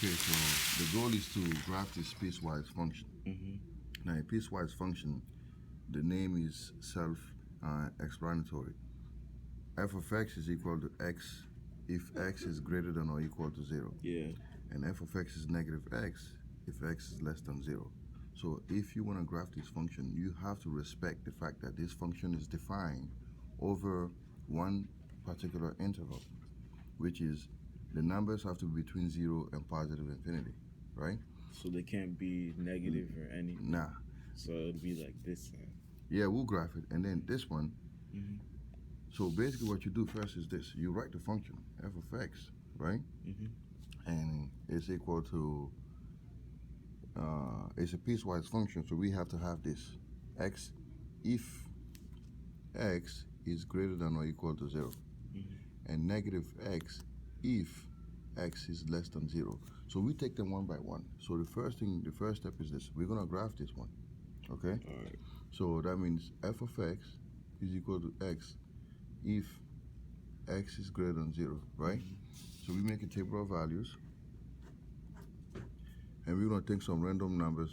Okay, so the goal is to graph this piecewise function. Now, a piecewise function, the name is self-explanatory. F of x is equal to x if x is greater than or equal to 0. Yeah. And f of x is negative x if x is less than 0. So if you want to graph this function, you have to respect the fact that this function is defined over one particular interval, which is the numbers have to be between 0 and positive infinity, right? So they can't be negative or anything? Nah. So it would be like this side. Yeah, we'll graph it. And then this one, so basically what you do first is this. You write the function, f of x, right? And it's equal to, it's a piecewise function, so we have to have this. X, if x is greater than or equal to 0. And negative x if x is less than 0. So we take them one by one. So the first step is this. We're going to graph this one, okay? All right. So that means f of x is equal to x if x is greater than 0, right? So we make a table of values, and we're going to take some random numbers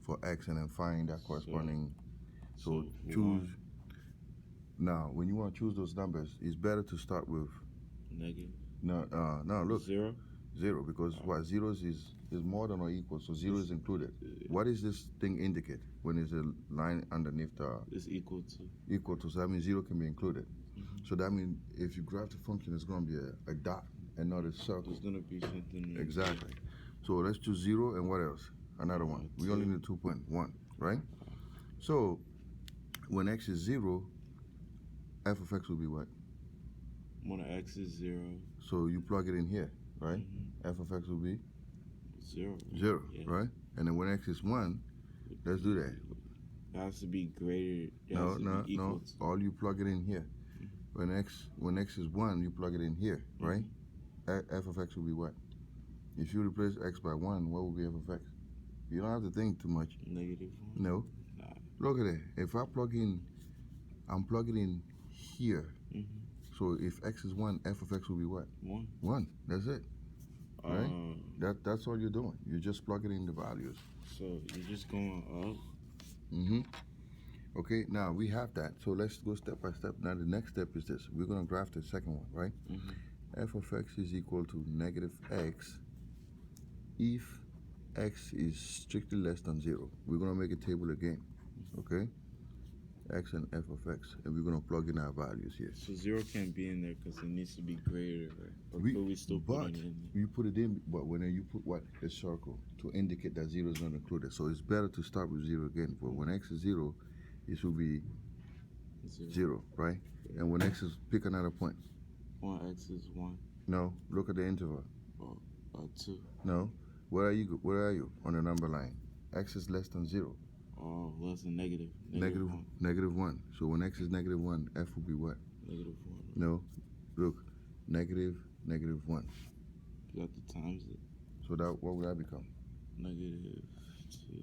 for x and then find that corresponding. So choose. Now, when you want to choose those numbers, it's better to start with negative. No, look. 0. 0, because what 0 is more than or equal, so 0 is included. What does this thing indicate when there's a line underneath the? It's equal to. Equal to, so that means 0 can be included. So that means if you graph the function, it's going to be a dot and not a circle. There's going to be something. Exactly. So let's choose 0 and what else? Another one. We only need 2.1, right? So when x is 0, f of x will be what? When x is 0. So you plug it in here, right? F of x will be 0. 0, right? And then when x is 1, let's do that. It has to be greater. No. All you plug it in here. When x is 1, you plug it in here, right? F of x will be what? If you replace x by 1, what will be f of x? You don't have to think too much. Negative 1? No. Nah. Look at it. If I plug in, I'm plugging in here. So if x is 1, f of x will be what? 1. 1. That's it. Right? That's all you're doing. You're just plugging in the values. So you're just going up? Okay, now we have that. So let's go step by step. Now the next step is this. We're going to graph the second one, right? F of x is equal to negative x if x is strictly less than 0. We're going to make a table again, okay? X and f of x, and we're going to plug in our values here. So 0 can't be in there because it needs to be greater, right? Or could we still put it in there? You put it in, but when you put what? A circle to indicate that 0 is not included. So it's better to start with 0 again. But when x is 0, it should be 0, right? Yeah. And when x is, pick another point. When x is 1. No, look at the interval. 2. No, where are you on the number line? X is less than 0. Oh, less than negative. Negative 1. So when x is negative 1, f will be what? Negative 1. No, look, negative 1. You have to times it. So that, what would that become? Negative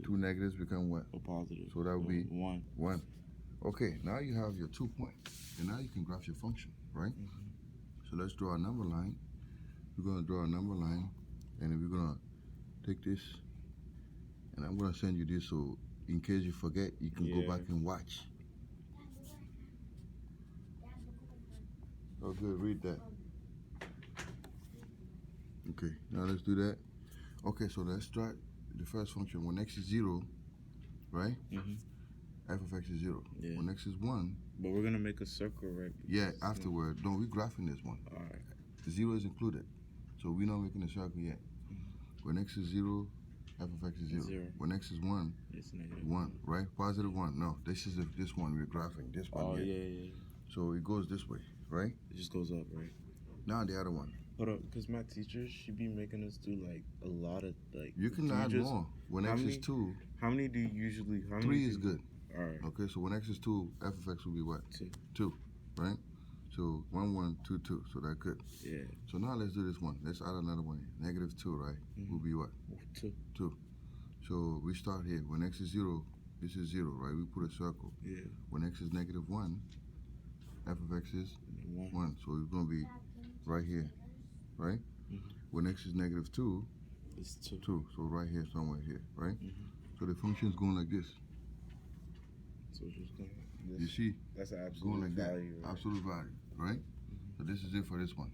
2. 2 negatives become what? A positive. So that would be 1. 1. Okay, now you have your 2 points. And now you can graph your function, right? So let's draw a number line. We're going to draw a number line, and then we're going to take this, and I'm going to send you this so in case you forget, you can go back and watch. Oh, good. Read that. Okay, now let's do that. Okay, so let's start the first function. When x is 0, right? F of x is 0. Yeah. When x is 1. But we're going to make a circle, right? Yeah, afterward. No, we're graphing this one. All right. The 0 is included. So we're not making a circle yet. When x is 0, f of x is 0. When x is 1, it's negative 1, right? Positive 1. No, this is this one we're graphing. This one. Oh, yeah. So it goes this way, right? It just goes up, right? Now the other one. Hold up, because my teacher, she be making us do like a lot of like. You can add more. When x is 2. How many do you usually? 3 is good. All right. Okay, so when x is 2, f of x will be what? 2, right? So 1, 1, 2, 2. So that's good. Yeah. So now let's do this one. Let's add another one. Negative 2, right? Will be what? 2. 2. So we start here. When x is 0, this is 0, right? We put a circle. Yeah. When x is negative 1, f of x is 1. So it's going to be right here, right? When x is negative 2, It's 2. 2. So right here, somewhere here, right? Mm-hmm. So the function is going like this. So it's just going You see? that's an Going absolute like value. that. Right? Absolute value, right? So this is it for this one.